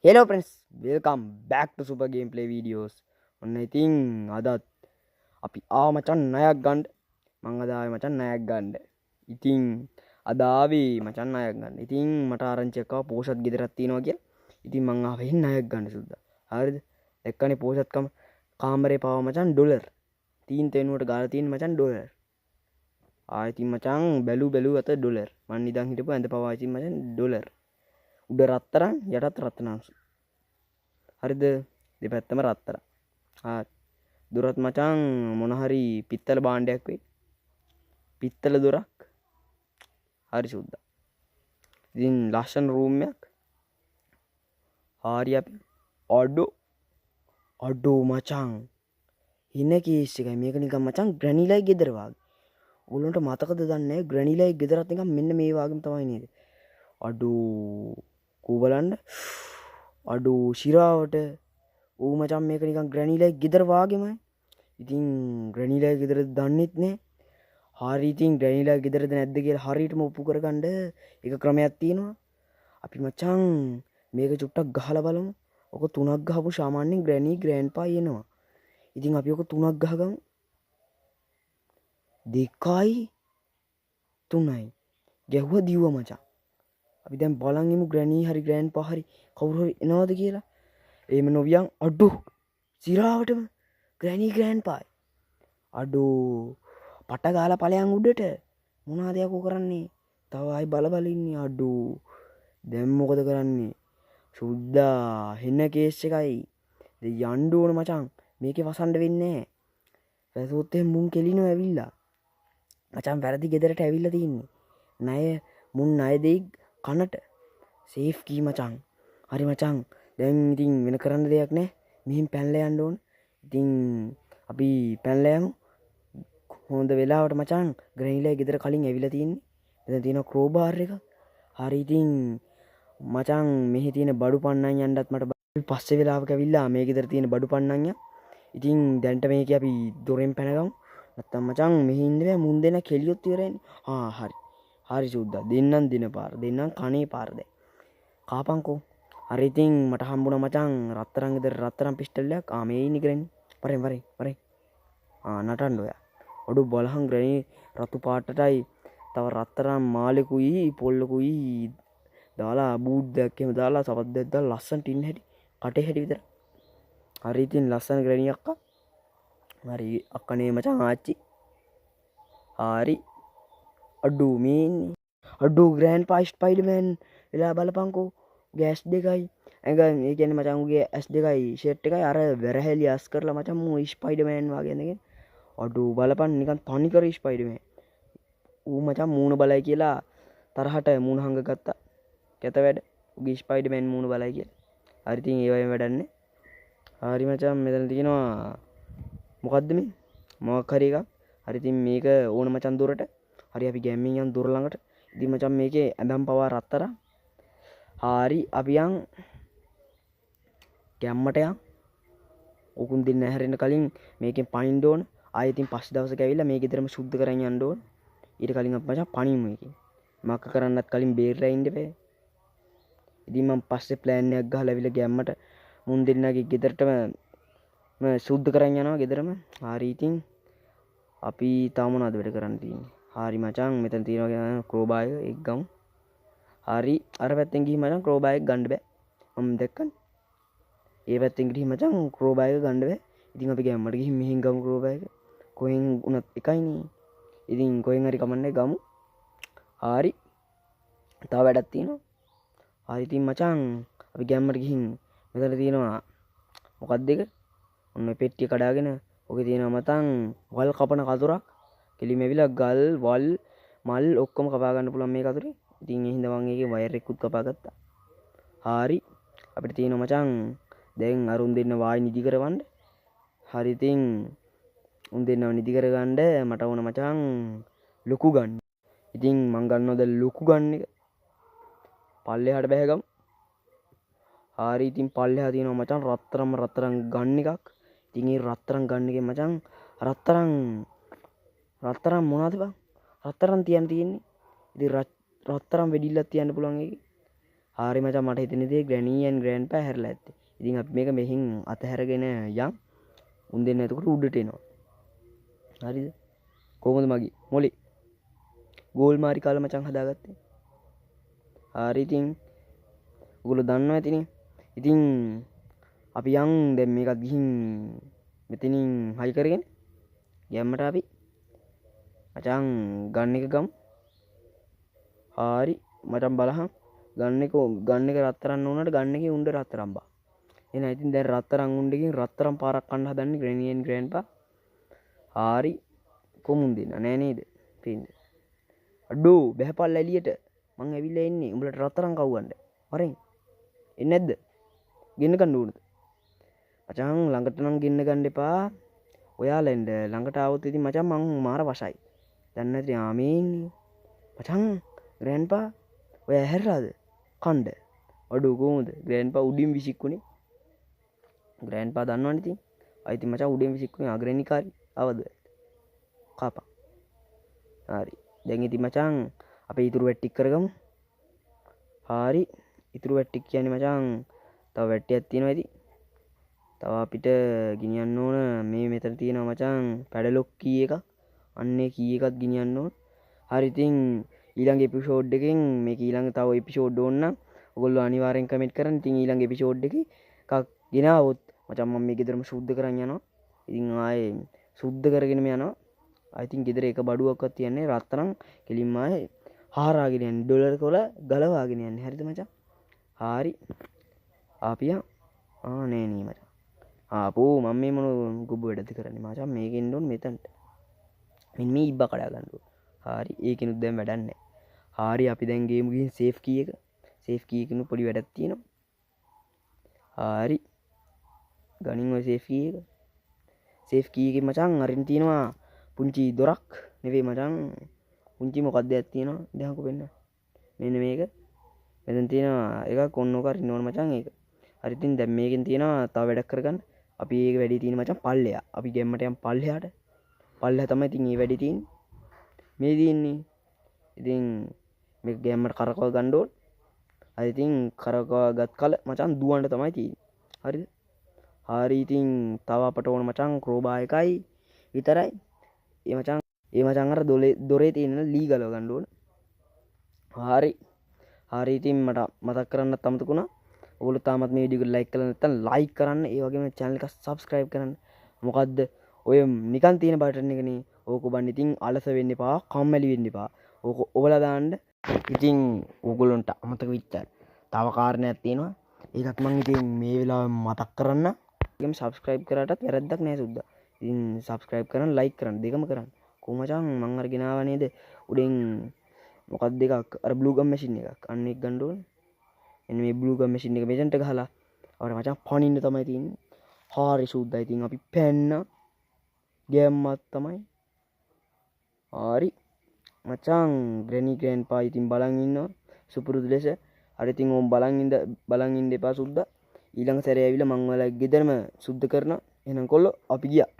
Hello friends, welcome back to Super Gameplay videos. ඔන්න ඉතින් අදත් අපි මචන් ණයක් ගන්න. මං අද ආවේ මචන් ණයක් ගන්න. ඉතින් අද ආවේ මචන් ණයක් ගන්න. ඉතින් මට ආරංචි එකක් ආවා පෝෂත් ගෙදරක් තියෙනවා කියලා. ඉතින් මං ආවේ ණයක් ගන්න සුද්දා. හරිද? එක්කනේ පෝෂත්කම කාමරේ පාව මචන් ඩොලර්. තීන් තෙනුවට ගාලා තියෙන මචන් ඩොලර්. ඉතින් මචන් බැලු අත ඩොලර්. මං නිදන් හිටපු ඇඳ පවා ඉතින් මචන් ඩොලර්. උඩ රත්තරන් යටත් රත්තරන්සු. හරිද? දෙපැත්තම රත්තරන්. දොරත් මචං මොන හරි පිත්තල භාණ්ඩයක් වෙයි. පිත්තල දොරක්. හරි සුද්දා. ඉතින් ලස්සන රූම් එකක්. හරි අපි අඩෝ මචං. ඉන්න කේස් එකයි මේක නිකන් මචං ග්‍රැනිලයි ගෙදර වගේ. ඔයගොල්ලන්ට මතකද දන්නේ නැහැ ග්‍රැනිලයි ගෙදරත් නිකන් මෙන්න මේ වගේම තමයි නේද? අඩෝ කෝ බලන්න. අඩෝ ශිරාවට මචං මේක නිකන් ග්‍රැනිලයි ගෙදර වාගේමයි. ඉතින් ග්‍රැනිලයි ගෙදරද දන්නෙත් නෑ. හරි ඉතින් ග්‍රැනිලයි ගෙදරද නැද්ද කියලා හරියටම ඔප්පු කරගන්න එක ක්‍රමයක් තියෙනවා. අපි මචං මේක චුට්ටක් ගහලා බලමු. ඔක 3ක් ගහපු සාමාන්‍යයෙන් ග්‍රැනි ග්‍රෑන්ඩ්පා එනවා. ඉතින් අපි ඔක 3ක් ගහගමු. 2යි 3යි ගැහුවා දිව්වා මචං. අපි දැන් බලන් ඉමු ග්‍රැනි හරි ග්‍රෑන්ඩ්පා හරි කවුරු හරි එනවද කියලා. එහෙම නොවියන් අඩෝ සිරාවටම ග්‍රැනි ග්‍රෑන්ඩ්පායි. අඩෝ පට ගාලා ඵලයන් උඩට මොනවද යකෝ කරන්නේ? තව ආයි බල ඉන්නේ. අඩෝ දැන් මොකද කරන්නේ? සුද්දා හෙන්න කේස් එකයි. දැන් යන්න ඕන මචං. මේකේ වසන්ඩ වෙන්නේ නැහැ. වැසුවොත් එහෙනම් මුන් කෙලිනවා ඇවිල්ලා. මචං වැරදි ගෙදරට ඇවිල්ලා තින්නේ. මුන් ණය දෙයි කනට. සේෆ් කී මචං. හරි මචං. දැන් ඉතින් වෙන කරන්න දෙයක් නැහැ. මෙහින් පැනලා යන්න ඕන. ඉතින් අපි පැනලා යමු. හොඳ වෙලාවට මචං ග්‍රැනිලයි ගෙදර කලින් ඇවිල්ලා තින්නේ. දැන් තියෙනවා ක්‍රෝබාර් එක. හරි ඉතින් මචං මෙහි තියෙන බඩු පන්නන් යන්නත් මට පස්සේ වෙලාවක ඇවිල්ලා මේ ගෙදර තියෙන බඩු පන්නන් ය. ඉතින් දැන්ට මේක අපි දොරෙන් පැනගමු. නැත්තම් මචං මෙහි ඉන්න බෑ මුන් දෙන කෙලියොත් ඉවරයිනේ. හරි. හරි සුද්දා. දෙන්නම් දින පාර. දෙන්නම් කණේ පාර දැන්. කාපන්කෝ. හරි ඉතින් මට හම්බුණා මචං රත්තරන් ගෙදර රත්තරන් පිස්ටල් එකක්. මේ ඉන්නේ ග්‍රැනි. වරෙන්. නටන්න ඔයා. ඔඩු බලහන් ග්‍රැනි රතු පාටටයි තව රත්තරන් මාලෙකුයි පොල්ලකුයි දාලා බූඩ්ඩයක් එහෙම දාලා සපද්දයක් දාලා ලස්සනට ඉන්න හැටි කටේ හැටි විතර. හරි ඉතින් ලස්සන ග්‍රැනි අක්කා. හරි අක්කනේ මචං ආච්චි. හරි අඩෝ මේ ඉන්නේ. අඩෝ ග්‍රෑන්ඩ්පා ස්පයිඩර්මෑන් එලා බලපන්කෝ. ගෑස් දෙකයි. ඒ කියන්නේ මචං උගේ ඇස් දෙකයි ෂර්ට් එකයි අර වැරහැලි අස් කරලා මචං මූ ස්පයිඩර්මෑන් වගේ ඉඳගෙන. අඩෝ බලපන් නිකන් තනිකර ස්පයිඩර්මෑන්. මචං මූණ බලයි කියලා තරහට මූණ හංග ගත්තා. කැත වැඩ. උගේ ස්පයිඩර්මෑන් මූණ බලයි කියලා. හරි ඉතින් ඒ වගේ වැඩක් නැහැ. හරි මචං මෙතන තියෙනවා මොකද්ද මේ? මොකක් හරි එකක්. හරි ඉතින් මේක ඕන මචං දොරට. හරි අපි ගැම්මින් යන් දොර ළඟට. ඉතින් මචං මේකේ ඇඳන් පවා රත්තරන්. හරි අපි යන් ගැම්මට යන්. උකුන් දෙන්න හැරෙන්න කලින් මේකෙන් පනින්න ඕන. ආයෙ ඉතින් පස්සේ දවසක ඇවිල්ලා මේක ඊතරම සුද්ධ කරන් යන්න ඕන. ඊට කලින් අපි මචං පනිමු එකේ. මක්ක කරන්නත් කලින් බේරලා ඉන්න බෑ. ඉතින් මම පස්සේ ප්ලෑන් එකක් ගහලා ඇවිල්ලා ගැම්මට මුන් දෙන්නගේ ගෙදරටම සුද්ධ කරන් යනවා ගෙදරම. හරි ඉතින් අපි තාම මොනවද වැඩ කරන්න තියෙන්නේ? හරි මචං මෙතන තියෙනවා ක්‍රෝබා එක ගමු. හරි අර පැත්තෙන් ගිහින් මචං ක්‍රෝබා එක ගන්න බෑ. මම දැක්කනේ. ඒ පැත්තෙන් ගිහින් මචං ක්‍රෝබා එක ගන්න බෑ. ඉතින් අපි ගැම්මට ගිහින් මෙහෙන් ගමු ක්‍රෝබා එක. කොහෙන් උනත් එකයිනේ. ඉතින් කොහෙන් හරි කමන්නේ ගමු. හරි. තව වැඩක් තියෙනවා. හරි ඉතින් මචං අපි ගැම්මට ගිහින් මෙතන තියෙනවා මොකක්ද එක? ඔන්න පෙට්ටිය කඩාගෙන ඔකේ තියෙනවා මතන් වල් කපන කතුරක්. කෙලිම ඇවිලා ගල් වල් මල් ඔක්කොම කපා ගන්න පුළුවන් මේ කතුරේ. ඉතින් ඒ හින්දා මම ඒකේ වයර් එකකුත් කපා ගත්තා. හරි අපිට තියෙනවා මචං දැන් අරුන් දෙන්න වායි නිදි කරවන්න. හරි ඉතින් උන් දෙන්නව නිදි කරගන්න මට ඕන මචං ලොකු ගන්න. ඉතින් මං ගන්නවද ලොකු ගන්න එක. පල්ලෙහාට බැහැගමු. හරි ඉතින් පල්ලෙහා තියෙනවා මචං රත්තරන් ගන්න එකක්. ඉතින් ඒ රත්තරන් ගන්න එකේ මචං රත්තරන් මොනවද බං? රත්තරන් තියන්නේ. ඉතින් රත්තරන් වෙඩිල්ලක් තියන්න පුළුවන් එකේ. හරි මචං මට හිතෙන දේ ග්‍රැනි and ග්‍රෑන්ඩ්පා හැරලා ඇත්තේ. ඉතින් අපි මේක මෙහින් අතහැරගෙන යම්. උන් දෙන්න එතකොට උඩට එනවා. හරිද? කොහොමද මගේ මොලේ? ගෝල් මාරි කාලා මචං හදාගත්තේ. හරි ඉතින් ඔයගොල්ලෝ දන්නවා ඇතිනේ. ඉතින් අපි යන් දැන් මේකත් ගිහින් මෙතනින් හයි කරගෙන යම්මට අපි මචං ගන්න එක ගමු. හරි මචං බලහන් ගන්න එක රත්තරන් වුණාට ගන්න එකේ උණ්ඩ රත්තරන් බා. එහෙනම් ඉතින් දැන් රත්තරන් උණ්ඩකින් රත්තරන් පාරක් කන්න හදන්නේ ග්‍රැනි and ග්‍රෑන්ඩ්පා. හරි කොමුන් දෙන්න නෑ නේද? පේන්නේ. අඩෝ බහැපල්ලා එළියට. මං ඇවිල්ලා ඉන්නේ. උඹලට රත්තරන් කවුවන්ද? වරෙන්. එන්නේ නැද්ද? ගෙන්න ගන්න ඕනද? මචං ළඟට නම් ගෙන්න ගන්න එපා. ඔයාලා එන්න ළඟට ආවොත් ඉතින් මචං මං මාර වශයි. දැන් නැති ආමීන්නේ. මචං ග්‍රෑන්ඩ්පා ඔය ඇහැරලාද? කණ්ඩ. අඩෝ කොහොමද? ග්‍රෑන්ඩ්පා උඩින් විසික්කුනේ. ග්‍රෑන්ඩ්පා දන්නවනේ ඉතින්. අයි ඉතින් මචං උඩින් විසික්කුනේ අග්‍රේනිකාරි. ආවද? කාපා. හරි. දැන් ඉතින් මචං අපි ඉතුරු වැට්ටික් කරගමු. හරි. ඉතුරු වැට්ටික් කියන්නේ මචං තව වැට්ටියක් තියෙනවා ඉතින්. තව අපිට ගෙනියන්න ඕන මේ මෙතන තියෙනවා මචං පැඩලොක් කී එකක්. අන්නේ කී එකක් ගෙනියන්න ඕන. හරි ඉතින් ඊළඟ එපිසෝඩ් එකෙන් මේක ඊළඟ තව එපිසෝඩ් ඕන නම් ඔයගොල්ලෝ අනිවාර්යෙන් කමෙන්ට් කරන්න. ඉතින් ඊළඟ එපිසෝඩ් එකේ එකක් ගෙනාවොත් මචං මම මේ ගෙදරම සුද්ධ කරන් යනවා. ඉතින් ආයේ සුද්ධ කරගෙනම යනවා. I think ගෙදර එක බඩුවක්වත් තියන්නේ රත්තරන් කෙලින්ම ආයේ හාරාගෙන යන්නේ ඩොලර් වල ගලවාගෙන යන්නේ. හරිද මචං? හරි. ආපියා නේ නේ මචං. ආපෝ මම මේ මොන ගොබ වැඩද කරන්නේ මචං මේකෙන් ඕන මෙතනට. මෙන්න මේ ඉබ්බා කඩා ගන්න ඕන. හරි ඒකිනුත් දැන් වැඩක් නැහැ. හරි අපි දැන් ගේමු ගිහින් සේෆ් කී එක. සේෆ් කී එකකිනු පොඩි වැඩක් තියෙනවා. හරි. ගනින් ඔය සේෆ් කී එක. සේෆ් කී එකේ මචං අරින් තියෙනවා පුංචි දොරක් නෙවෙයි මචං. පුංචි මොකක්ද එකක් තියෙනවා. දැන්කෝ වෙන්න. මෙන්න මේක. මෙතන තියෙනවා එකක් ඔන්නෝක අරින්න ඕන මචං ඒක. හරි ඉතින් දැන් මේකෙන් තියෙනවා තව වැඩක් කරගන්න. අපි ඒක වැඩි තියෙන මචං පල්ලෙයා. අපි ගෙම්මට යම් පල්ලෙයාට. පල්ලෙයා තමයි ඉතින් මේ වැඩි තියෙන්නේ. මේ තියෙන්නේ. ඉතින් මේක ගෙම්මට කරකව ගන්න ඕන. හරි ඉතින් කරකවගත් කල මචං දුවන්න තමයි තියෙන්නේ. හරිද? හරි ඉතින් තව අපට ඕන මචං ක්‍රෝබා එකයි විතරයි. ඒ මචං අර දොරේ තියෙන ලී ගලව ගන්න ඕන. හරි. හරි ඉතින් මට මතක් කරන්නත් අමතකුණා. ඔයගොල්ලෝ තාමත් මේ වීඩියෝ එක ලයික් කරලා නැත්නම් ලයික් කරන්න. ඒ වගේම channel එක subscribe කරන්න. මොකද්ද ඔය නිකන් තියෙන බටන් එකනේ. ඕක ඔබන්න ඉතින් අලස වෙන්න එපා, කම්මැලි වෙන්න එපා. ඕක ඔබලා දාන්න. ඉතින් ඕගොල්ලන්ට අමතක වෙච්ච තව කාරණයක් තියෙනවා. ඒකත් මම ඉතින් මේ වෙලාවෙ මතක් කරන්න. ඒකම subscribe කරාටත් වැරද්දක් නෑ සුද්දා. ඉතින් subscribe කරන්න, like කරන්න දෙකම කරන්න. කොහොම මචං මං අර ගෙනාවා නේද? උඩින් මොකක්ද එකක් අර blue gum machine එකක්. අන්න ඒක ගන්න ඕනේ. එන්න මේ blue gum machine එක මෙතනට ගහලා අපිට මචං පනින්න තමයි තියෙන්නේ. හරි සුද්දා. ඉතින් අපි පැන්න ගෑම්මත් තමයි. හරි මචං ග්‍රැනි ග්‍රෑන්ඩ්පා ඉතින් බලන් ඉන්නවා සුපුරුදු ලෙස. හරි ඉතින් ඕම් බලන් ඉන්න එපා සුද්දා. ඊළඟ සැරේ ඇවිල්ලා මං ඔයාලා ගෙදරම සුද්ධ කරනවා. එහෙනම් කොල්ලෝ අපි ගියා.